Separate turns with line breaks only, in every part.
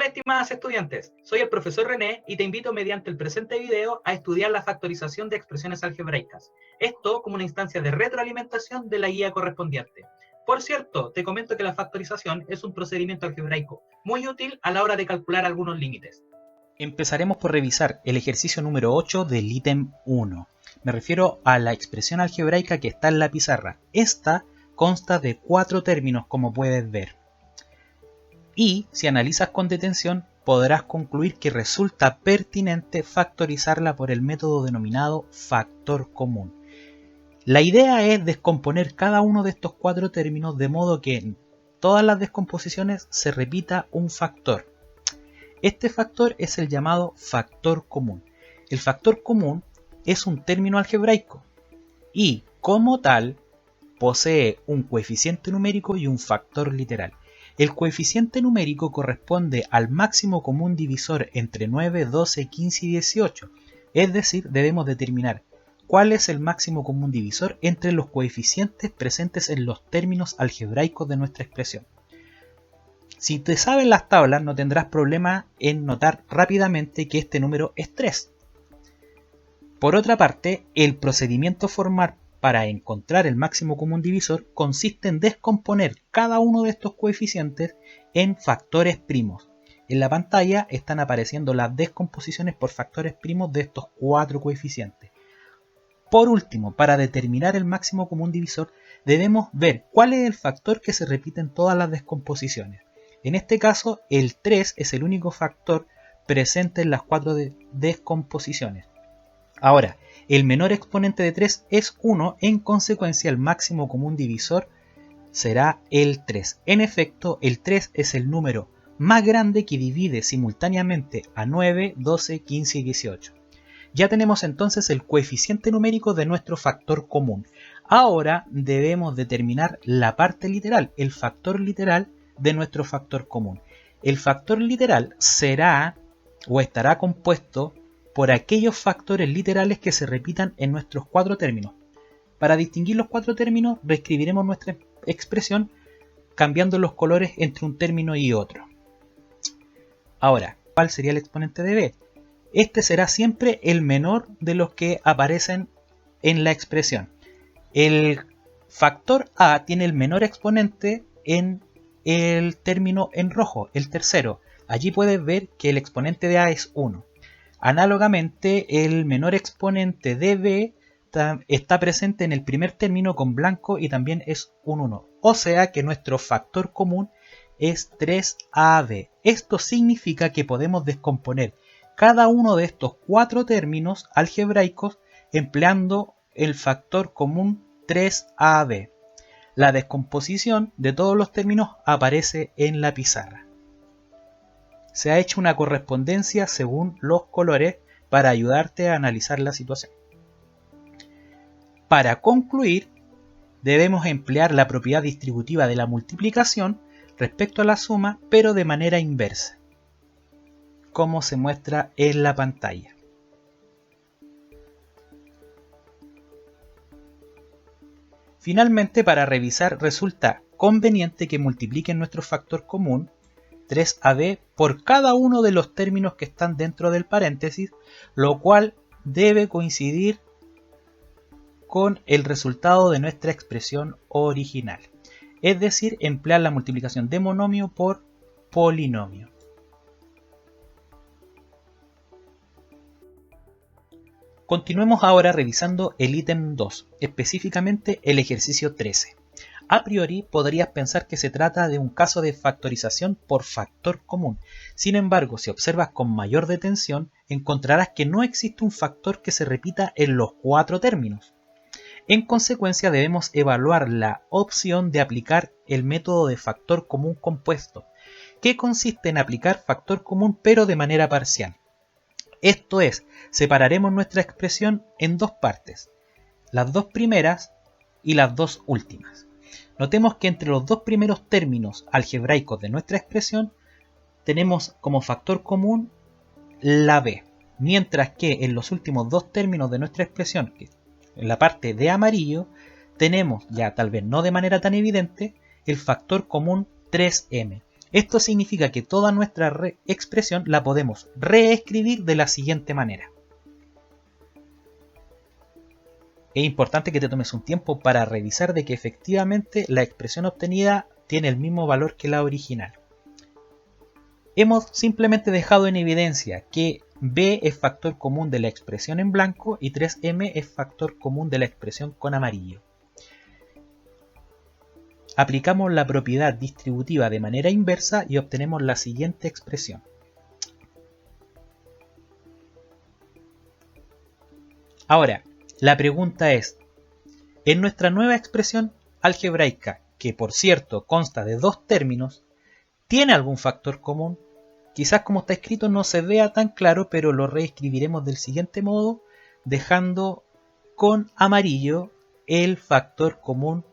Hola estimadas estudiantes, soy el profesor René y te invito mediante el presente video a estudiar la factorización de expresiones algebraicas. Esto como una instancia de retroalimentación de la guía correspondiente. Por cierto, te comento que la factorización es un procedimiento algebraico muy útil a la hora de calcular algunos límites.
Empezaremos por revisar el ejercicio número 8 del ítem 1. Me refiero a la expresión algebraica que está en la pizarra. Esta consta de 4 términos, como puedes ver. Y si analizas con detención, podrás concluir que resulta pertinente factorizarla por el método denominado factor común. La idea es descomponer cada uno de estos 4 términos de modo que en todas las descomposiciones se repita un factor. Este factor es el llamado factor común. El factor común es un término algebraico y, como tal, posee un coeficiente numérico y un factor literal. El coeficiente numérico corresponde al máximo común divisor entre 9, 12, 15 y 18. Es decir, debemos determinar cuál es el máximo común divisor entre los coeficientes presentes en los términos algebraicos de nuestra expresión. Si te sabes las tablas, no tendrás problema en notar rápidamente que este número es 3. Por otra parte, el procedimiento formal para encontrar el máximo común divisor consiste en descomponer cada uno de estos coeficientes en factores primos. En la pantalla están apareciendo las descomposiciones por factores primos de estos 4 coeficientes. Por último, para determinar el máximo común divisor, debemos ver cuál es el factor que se repite en todas las descomposiciones. En este caso, el 3 es el único factor presente en las 4 descomposiciones. Ahora, el menor exponente de 3 es 1, en consecuencia el máximo común divisor será el 3. En efecto, el 3 es el número más grande que divide simultáneamente a 9, 12, 15 y 18. Ya tenemos entonces el coeficiente numérico de nuestro factor común. Ahora debemos determinar la parte literal, el factor literal de nuestro factor común. El factor literal será o estará compuesto por aquellos factores literales que se repitan en nuestros 4 términos. Para distinguir los 4 términos, reescribiremos nuestra expresión cambiando los colores entre un término y otro. Ahora, ¿cuál sería el exponente de b? Este será siempre el menor de los que aparecen en la expresión. El factor a tiene el menor exponente en el término en rojo, el tercero. Allí puedes ver que el exponente de a es 1. Análogamente, el menor exponente de b está presente en el primer término con blanco y también es un 1. O sea que nuestro factor común es 3ab. Esto significa que podemos descomponer cada uno de estos 4 términos algebraicos empleando el factor común 3ab. La descomposición de todos los términos aparece en la pizarra. Se ha hecho una correspondencia según los colores para ayudarte a analizar la situación. Para concluir, debemos emplear la propiedad distributiva de la multiplicación respecto a la suma, pero de manera inversa, como se muestra en la pantalla. Finalmente, para revisar, resulta conveniente que multipliquen nuestro factor común 3ab por cada uno de los términos que están dentro del paréntesis, lo cual debe coincidir con el resultado de nuestra expresión original. Es decir, emplear la multiplicación de monomio por polinomio. Continuemos ahora revisando el ítem 2, específicamente el ejercicio 13. A priori podrías pensar que se trata de un caso de factorización por factor común. Sin embargo, si observas con mayor detención, encontrarás que no existe un factor que se repita en los 4 términos. En consecuencia, debemos evaluar la opción de aplicar el método de factor común compuesto, que consiste en aplicar factor común pero de manera parcial. Esto es, separaremos nuestra expresión en 2 partes, las 2 primeras y las 2 últimas. Notemos que entre los 2 primeros términos algebraicos de nuestra expresión tenemos como factor común la b, mientras que en los últimos 2 términos de nuestra expresión, que en la parte de amarillo, tenemos, ya tal vez no de manera tan evidente, el factor común 3m. Esto significa que toda nuestra expresión la podemos reescribir de la siguiente manera. Es importante que te tomes un tiempo para revisar de que efectivamente la expresión obtenida tiene el mismo valor que la original. Hemos simplemente dejado en evidencia que b es factor común de la expresión en blanco y 3m es factor común de la expresión con amarillo. Aplicamos la propiedad distributiva de manera inversa y obtenemos la siguiente expresión. Ahora, la pregunta es, en nuestra nueva expresión algebraica, que por cierto consta de dos términos, ¿tiene algún factor común? Quizás como está escrito no se vea tan claro, pero lo reescribiremos del siguiente modo, dejando con amarillo el factor común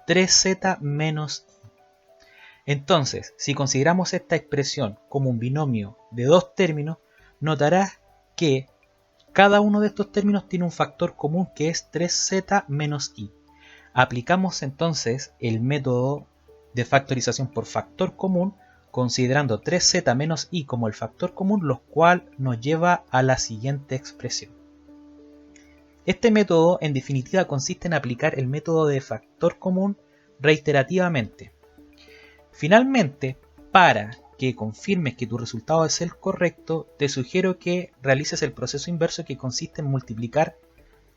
3z menos i. Entonces, si consideramos esta expresión como un binomio de dos términos, notarás que cada uno de estos términos tiene un factor común que es 3z menos i. Aplicamos entonces el método de factorización por factor común, considerando 3z menos i como el factor común, lo cual nos lleva a la siguiente expresión. Este método en definitiva consiste en aplicar el método de factor común reiterativamente. Finalmente, para que confirmes que tu resultado es el correcto, te sugiero que realices el proceso inverso, que consiste en multiplicar,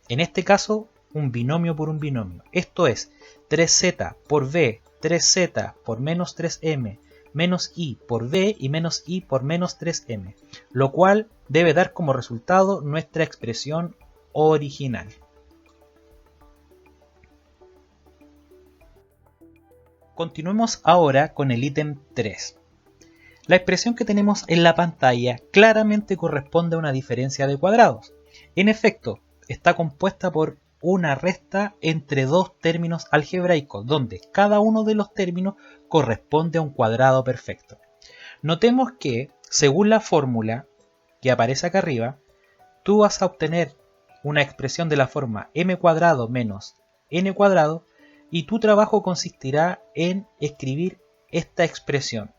en este caso, un binomio por un binomio. Esto es 3z por b, 3z por menos 3m, menos i por b y menos i por menos 3m, lo cual debe dar como resultado nuestra expresión original. Continuemos ahora con el ítem 3. La expresión que tenemos en la pantalla claramente corresponde a una diferencia de cuadrados. En efecto, está compuesta por una resta entre dos términos algebraicos, donde cada uno de los términos corresponde a un cuadrado perfecto. Notemos que, según la fórmula que aparece acá arriba, tú vas a obtener una expresión de la forma m cuadrado menos n cuadrado, y tu trabajo consistirá en escribir esta expresión.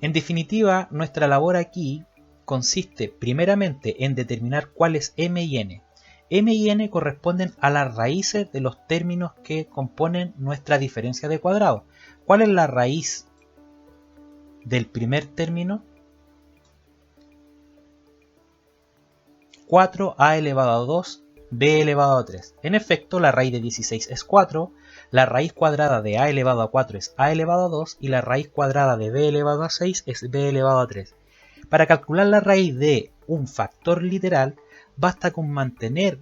En definitiva, nuestra labor aquí consiste primeramente en determinar cuál es m y n. M y n corresponden a las raíces de los términos que componen nuestra diferencia de cuadrados. ¿Cuál es la raíz del primer término? 4a elevado a 2, b elevado a 3. En efecto, la raíz de 16 es 4, la raíz cuadrada de a elevado a 4 es a elevado a 2 y la raíz cuadrada de b elevado a 6 es b elevado a 3. Para calcular la raíz de un factor literal, basta con mantener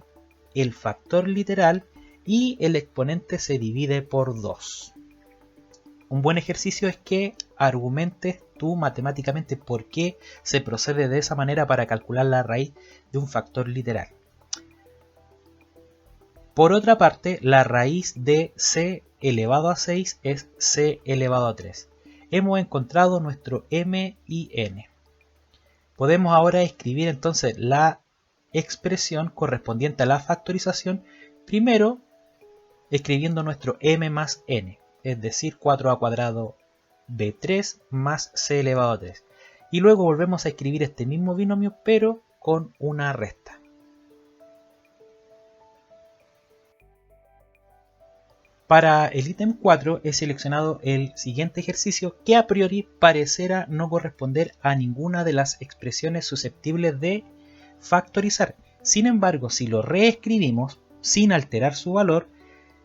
el factor literal y el exponente se divide por 2. Un buen ejercicio es que argumentes tú matemáticamente por qué se procede de esa manera para calcular la raíz de un factor literal. Por otra parte, la raíz de c elevado a 6 es c elevado a 3. Hemos encontrado nuestro m y n. Podemos ahora escribir entonces la expresión correspondiente a la factorización, primero escribiendo nuestro m más n, es decir, 4a cuadrado b3 más c elevado a 3. Y luego volvemos a escribir este mismo binomio, pero con una resta. Para el ítem 4 he seleccionado el siguiente ejercicio, que a priori parecerá no corresponder a ninguna de las expresiones susceptibles de factorizar. Sin embargo, si lo reescribimos sin alterar su valor,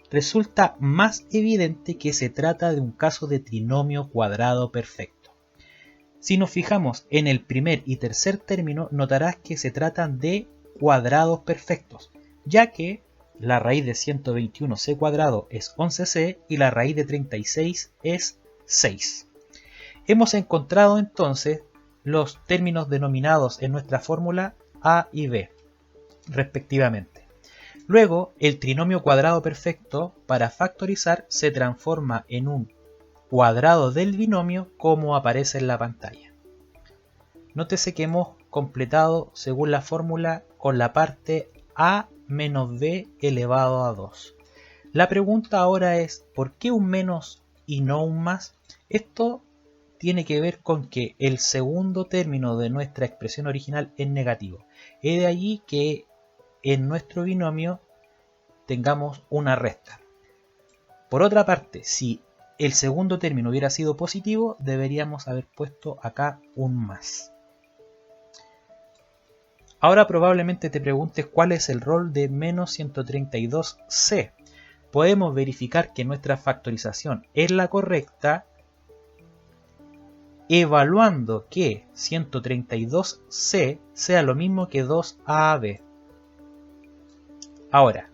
resulta más evidente que se trata de un caso de trinomio cuadrado perfecto. Si nos fijamos en el primer y tercer término, notarás que se tratan de cuadrados perfectos, ya que la raíz de 121c cuadrado es 11c y la raíz de 36 es 6. Hemos encontrado entonces los términos denominados en nuestra fórmula a y b, respectivamente. Luego, el trinomio cuadrado perfecto para factorizar se transforma en un cuadrado del binomio como aparece en la pantalla. Nótese que hemos completado según la fórmula con la parte a menos b elevado a 2. La pregunta ahora es, ¿por qué un menos y no un más? Esto tiene que ver con que el segundo término de nuestra expresión original es negativo. Es de allí que en nuestro binomio tengamos una resta. Por otra parte, si el segundo término hubiera sido positivo, deberíamos haber puesto acá un más. Ahora probablemente te preguntes cuál es el rol de menos 132c. Podemos verificar que nuestra factorización es la correcta evaluando que 132c sea lo mismo que 2ab. Ahora,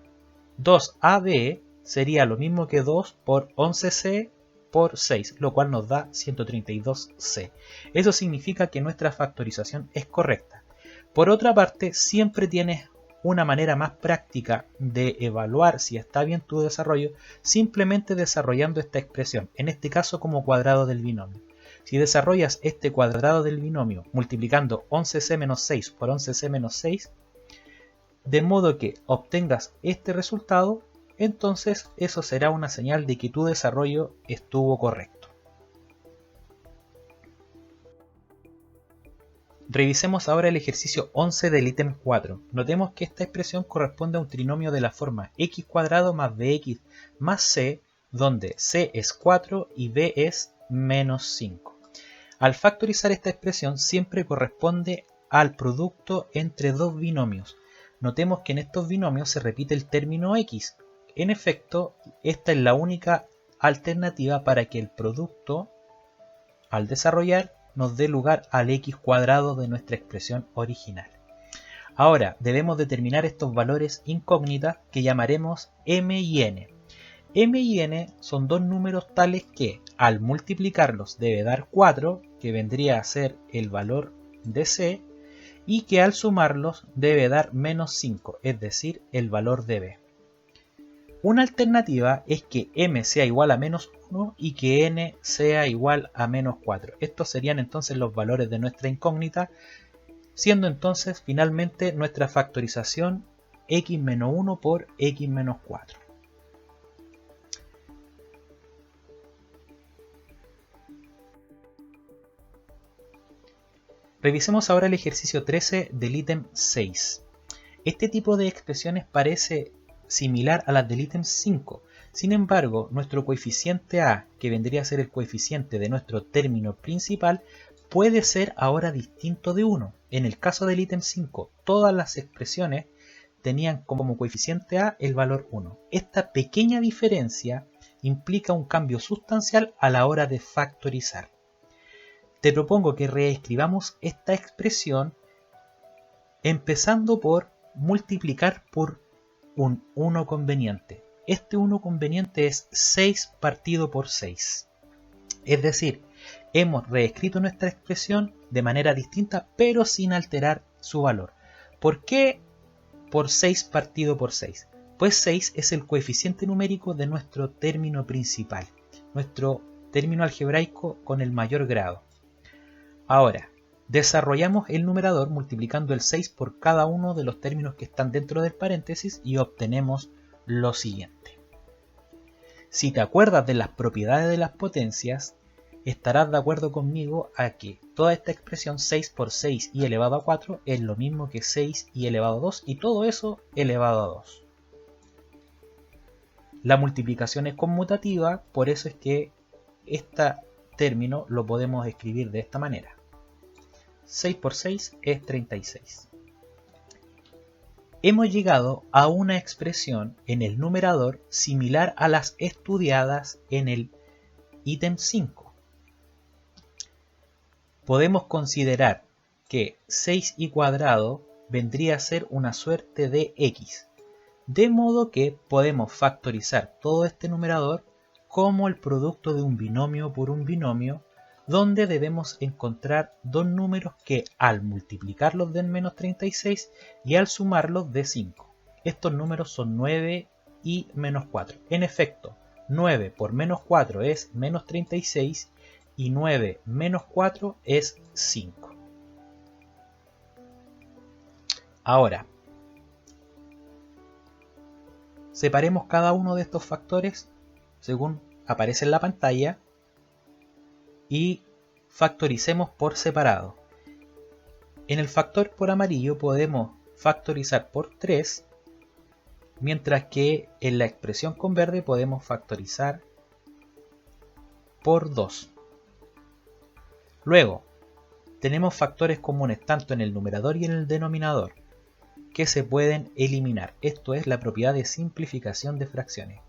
2ab sería lo mismo que 2 por 11c por 6, lo cual nos da 132c. Eso significa que nuestra factorización es correcta. Por otra parte, siempre tienes una manera más práctica de evaluar si está bien tu desarrollo, simplemente desarrollando esta expresión, en este caso como cuadrado del binomio. Si desarrollas este cuadrado del binomio multiplicando 11c menos 6 por 11c menos 6, de modo que obtengas este resultado, entonces eso será una señal de que tu desarrollo estuvo correcto. Revisemos ahora el ejercicio 11 del ítem 4. Notemos que esta expresión corresponde a un trinomio de la forma x cuadrado más bx más c, donde c es 4 y b es menos 5. Al factorizar esta expresión siempre corresponde al producto entre dos binomios. Notemos que en estos binomios se repite el término x. En efecto, esta es la única alternativa para que el producto, al desarrollar, nos dé lugar al x cuadrado de nuestra expresión original. Ahora debemos determinar estos valores incógnitas que llamaremos m y n. M y n son dos números tales que al multiplicarlos debe dar 4, que vendría a ser el valor de c, y que al sumarlos debe dar menos 5, es decir, el valor de b. Una alternativa es que m sea igual a menos 1 y que n sea igual a menos 4. Estos serían entonces los valores de nuestra incógnita, siendo entonces finalmente nuestra factorización x menos 1 por x menos 4. Revisemos ahora el ejercicio 13 del ítem 6. Este tipo de expresiones parece similar a las del ítem 5. Sin embargo, nuestro coeficiente a, que vendría a ser el coeficiente de nuestro término principal, puede ser ahora distinto de 1. En el caso del ítem 5, todas las expresiones tenían como coeficiente a el valor 1. Esta pequeña diferencia implica un cambio sustancial a la hora de factorizar. Te propongo que reescribamos esta expresión empezando por multiplicar por un 1 conveniente. Este 1 conveniente es 6 partido por 6. Es decir, hemos reescrito nuestra expresión de manera distinta, pero sin alterar su valor. ¿Por qué por 6 partido por 6? Pues 6 es el coeficiente numérico de nuestro término principal, nuestro término algebraico con el mayor grado. Ahora, desarrollamos el numerador multiplicando el 6 por cada uno de los términos que están dentro del paréntesis y obtenemos lo siguiente. Si te acuerdas de las propiedades de las potencias, estarás de acuerdo conmigo a que toda esta expresión 6 por 6 y elevado a 4 es lo mismo que 6 y elevado a 2 y todo eso elevado a 2. La multiplicación es conmutativa, por eso es que este término lo podemos escribir de esta manera. 6 por 6 es 36. Hemos llegado a una expresión en el numerador similar a las estudiadas en el ítem 5. Podemos considerar que 6 y cuadrado vendría a ser una suerte de x, de modo que podemos factorizar todo este numerador como el producto de un binomio por un binomio, donde debemos encontrar dos números que al multiplicarlos den menos 36 y al sumarlos de 5. Estos números son 9 y menos 4. En efecto, 9 por menos 4 es menos 36 y 9 menos 4 es 5. Ahora, separemos cada uno de estos factores según aparece en la pantalla y factoricemos por separado. En el factor por amarillo podemos factorizar por 3, mientras que en la expresión con verde podemos factorizar por 2. Luego, tenemos factores comunes tanto en el numerador y en el denominador que se pueden eliminar. Esto es la propiedad de simplificación de fracciones.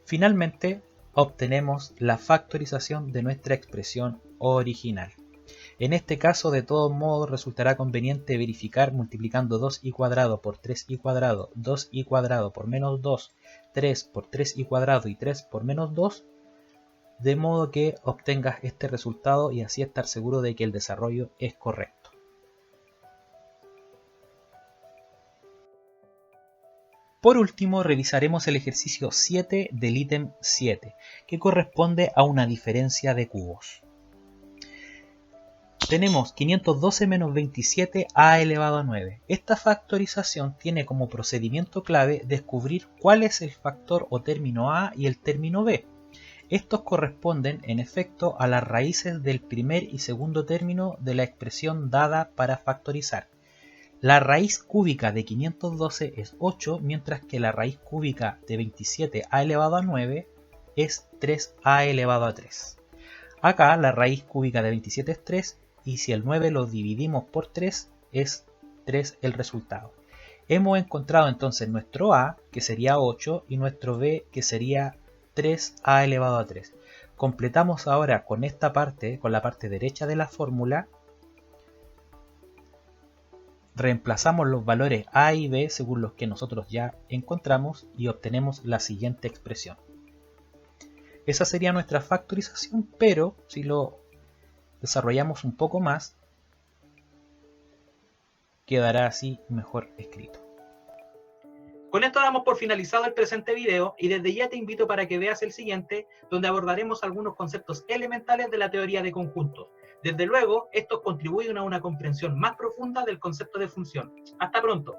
Finalmente, obtenemos la factorización de nuestra expresión original. En este caso, de todos modos, resultará conveniente verificar multiplicando 2i cuadrado por 3i cuadrado, 2i cuadrado por menos 2, 3 por 3i cuadrado y 3 por menos 2, de modo que obtengas este resultado y así estar seguro de que el desarrollo es correcto. Por último, revisaremos el ejercicio 7 del ítem 7, que corresponde a una diferencia de cubos. Tenemos 512 menos 27 a elevado a 9. Esta factorización tiene como procedimiento clave descubrir cuál es el factor o término a y el término b. Estos corresponden, en efecto, a las raíces del primer y segundo término de la expresión dada para factorizar. La raíz cúbica de 512 es 8, mientras que la raíz cúbica de 27 a elevado a 9 es 3a elevado a 3. Acá la raíz cúbica de 27 es 3, y si el 9 lo dividimos por 3, es 3 el resultado. Hemos encontrado entonces nuestro a, que sería 8, y nuestro b, que sería 3a elevado a 3. Completamos ahora con esta parte, con la parte derecha de la fórmula. Reemplazamos los valores a y b según los que nosotros ya encontramos y obtenemos la siguiente expresión. Esa sería nuestra factorización, pero si lo desarrollamos un poco más, quedará así mejor escrito.
Con esto damos por finalizado el presente video y desde ya te invito para que veas el siguiente, donde abordaremos algunos conceptos elementales de la teoría de conjuntos. Desde luego, estos contribuyen a una comprensión más profunda del concepto de función. Hasta pronto.